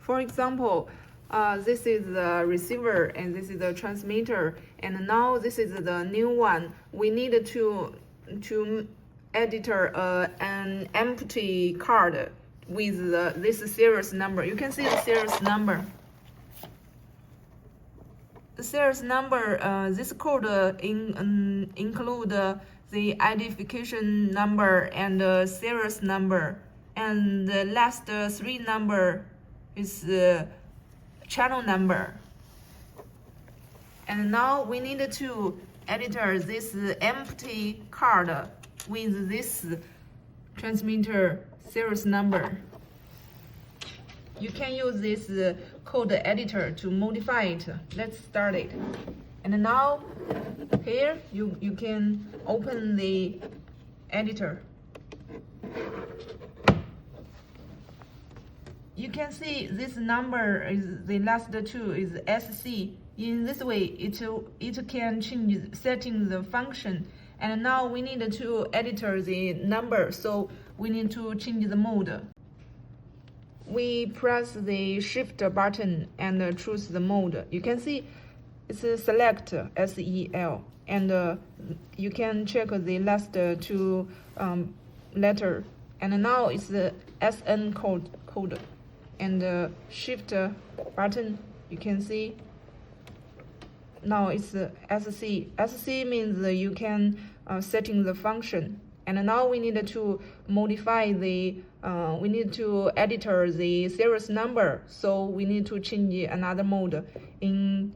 For example, this is the receiver and this is the transmitter, and now this is the new one. We need to edit an empty card with this serious number. You can see the serious number. The serious number, this code include the identification number and the serious number, and the last three number is the channel number. And now we need to edit this empty card with this transmitter serious number. You can use this code editor to modify it. Let's start it. And now here you can open the editor. You can see this number is the last two is SC. In this way, it can change setting the function. And now we need to edit the number, so we need to change the mode. We press the shift button and choose the mode. You can see it's a select SEL, and you can check the last two letter. And now it's the SN code. And shift button, you can see now it's SC. SC means you can setting the function. And now we need to modify the we need to edit the serious number, so we need to change another mode in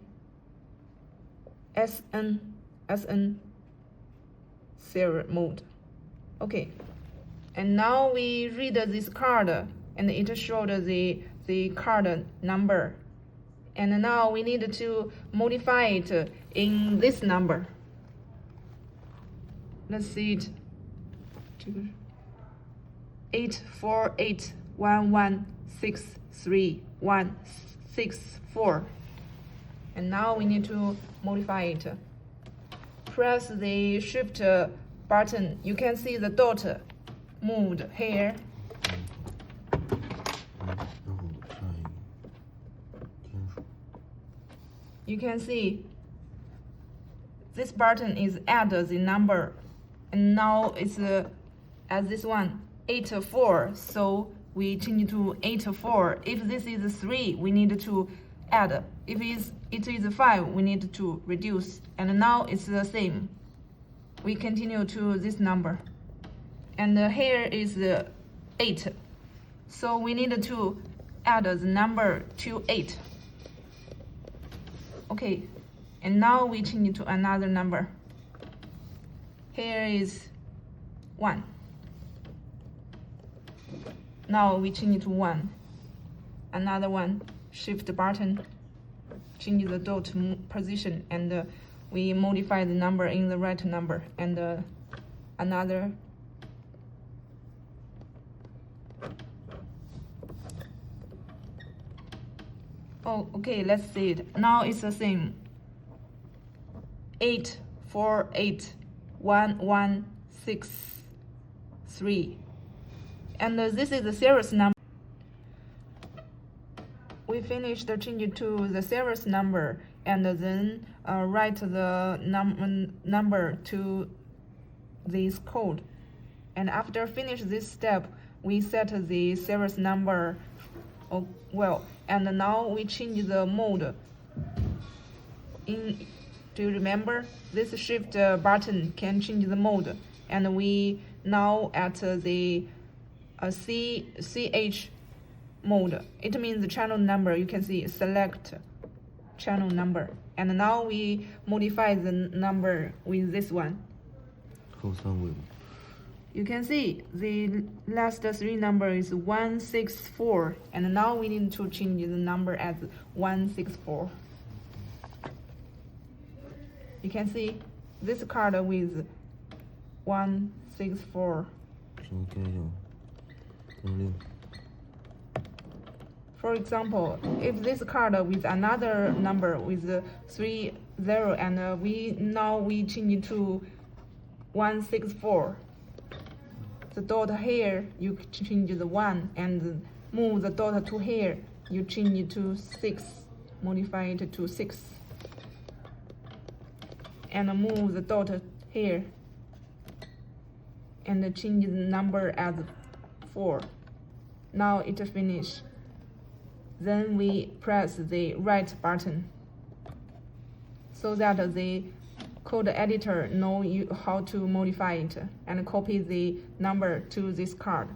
SN serial mode. Okay, and now we read this card and it showed the card number, and now we need to modify it in this number. Let's see it. 84811636164, and now we need to modify it. Press the shift button. You can see the dot moved here. You can see this button is add the number, and now it's as this one 84, so we change to 84. If this is 3, we need to add. If it is 5, we need to reduce. And now it's the same. We continue to this number, and here is 8, so we need to add the number to 8. Okay, and now we change to another number. Here is 1. Now we change to 1. Another one, shift button, change the dot position, and we modify the number in the right number, and another. Oh, okay, let's see it. Now it's the same. 8481163. And this is the serious number. We finished changing to the serious number, and then write the number to this code. And after finish this step, we set the serious number. Oh, well, and now we change the mode. Do you remember? This shift button can change the mode, and we now at the CH mode. It means the channel number. You can see select channel number, and now we modify the number with this one. You can see the last three number is 164, and now we need to change the number as 164. You can see this card with 164. For example, if this card with another number with 30, and we change it to 164. The dot here, you change the 1 and move the dot to here. you change it to 6, modify it to 6, and move the dot here, and change the number as 4. Now it finished. Then we press the right button so that the code editor know how to modify it and copy the number to this card.